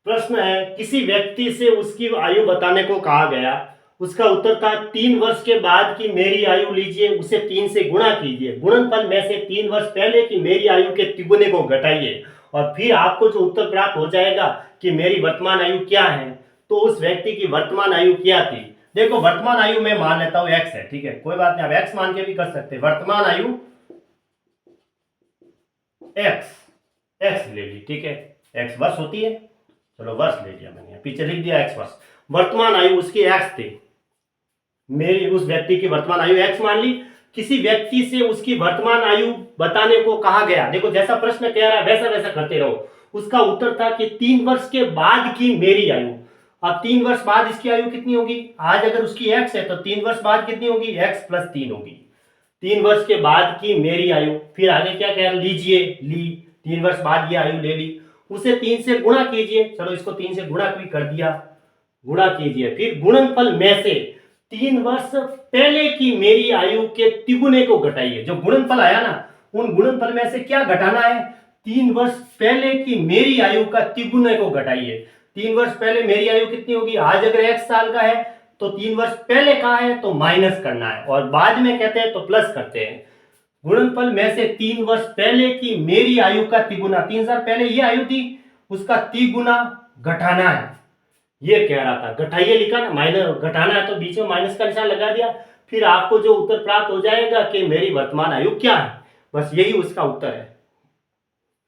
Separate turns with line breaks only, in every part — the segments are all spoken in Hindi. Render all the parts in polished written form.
प्रश्न है, किसी व्यक्ति से उसकी आयु बताने को कहा गया। उसका उत्तर था 3 वर्ष के बाद की मेरी आयु लीजिए, उसे 3 से गुणा कीजिए, गुणनफल में से 3 वर्ष पहले की मेरी आयु के तिगुने को घटाइए और फिर आपको जो उत्तर प्राप्त हो जाएगा कि मेरी वर्तमान आयु क्या है। तो उस व्यक्ति की वर्तमान आयु क्या थी। देखो वर्तमान आयु में मान लेता हूं एक्स है, ठीक है, कोई बात नहीं, आप एक्स मान के भी कर सकते हैं। वर्तमान आयु एक्स, एक्स ले ली, ठीक है, एक्स वर्ष होती है, चलो वर्ष ले लिया मैंने, पीछे लिख दिया एक्स वर्ष। वर्तमान आयु उसकी एक्स थी, मेरी उस व्यक्ति की वर्तमान आयु एक्स मान ली। किसी व्यक्ति से उसकी वर्तमान आयु बताने को कहा गया। देखो जैसा प्रश्न कह रहा है वैसा वैसा करते रहो। उसका उत्तर था कि 3 वर्ष के बाद की मेरी आयु। अब 3 वर्ष बाद इसकी आयु कितनी होगी। आज अगर उसकी एक्स है तो 3 वर्ष बाद कितनी होगी, एक्स प्लस 3 होगी। 3 वर्ष के बाद की मेरी आयु, फिर आगे क्या कह रहा, लीजिए, ली, 3 वर्ष बाद ये आयु ले ली, उसे 3 से गुणा कीजिए, चलो इसको 3 से गुणा भी कर दिया, गुणा कीजिए, फिर गुणनफल में से 3 वर्ष पहले की मेरी आयु के तिगुने को घटाइए। जो गुणनफल आया ना, उन गुणनफल में से क्या घटाना है, 3 वर्ष पहले की मेरी आयु का तिगुने को घटाइए। 3 वर्ष पहले मेरी आयु कितनी होगी, आज अगर x साल का है तो 3 वर्ष पहले का है तो माइनस करना है, और बाद में कहते हैं तो प्लस करते हैं। गुणनफल में से 3 वर्ष पहले की मेरी आयु का तिगुना, 3 साल पहले ये आयु थी, उसका तिगुना घटाना है, ये कह रहा था। घटाइए लिखा ना, माइनस घटाना है तो बीच में माइनस का निशान लगा दिया, फिर आपको जो उत्तर प्राप्त हो जाएगा कि मेरी वर्तमान आयु क्या है, बस यही उसका उत्तर है।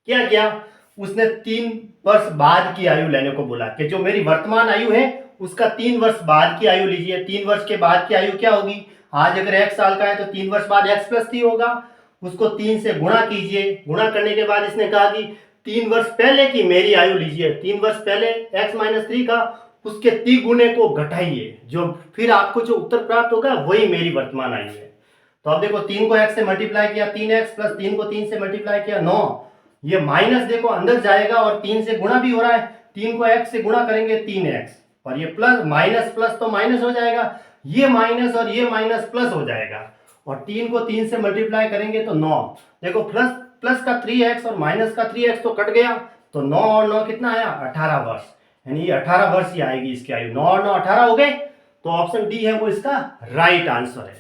क्या किया उसने, 3 वर्ष बाद की आयु लेने को बोला कि जो मेरी वर्तमान आयु है उसका 3 वर्ष बाद की आयु लीजिए। 3 वर्ष के बाद की आयु क्या होगी, आज अगर x साल का है तो 3 वर्ष बाद x प्लस 3 होगा, उसको 3 से गुणा कीजिए। गुणा करने के बाद इसने कहा कि 3 वर्ष पहले की मेरी आयु लीजिए, 3 वर्ष पहले x माइनस 3 का, उसके तिगुने को घटाइए, जो फिर आपको जो उत्तर प्राप्त होगा वही मेरी वर्तमान आयु है। तो अब देखो 3 को x से मल्टीप्लाई किया 3x, प्लस 3 को 3 से मल्टीप्लाई किया 9, ये माइनस देखो अंदर जाएगा और 3 से गुणा भी हो रहा है, 3 को x से गुणा करेंगे 3x, और ये प्लस माइनस प्लस तो माइनस हो जाएगा, ये माइनस और ये माइनस प्लस हो जाएगा, और 3 को 3 से मल्टीप्लाई करेंगे तो 9, देखो प्लस प्लस का 3x और माइनस का 3x तो कट गया, तो 9 और 9 कितना आया, 18 वर्ष, यानी ये 18 वर्ष ही आएगी इसकी आयु। 9 और 9 18 हो गए, तो ऑप्शन डी है वो इसका राइट आंसर है।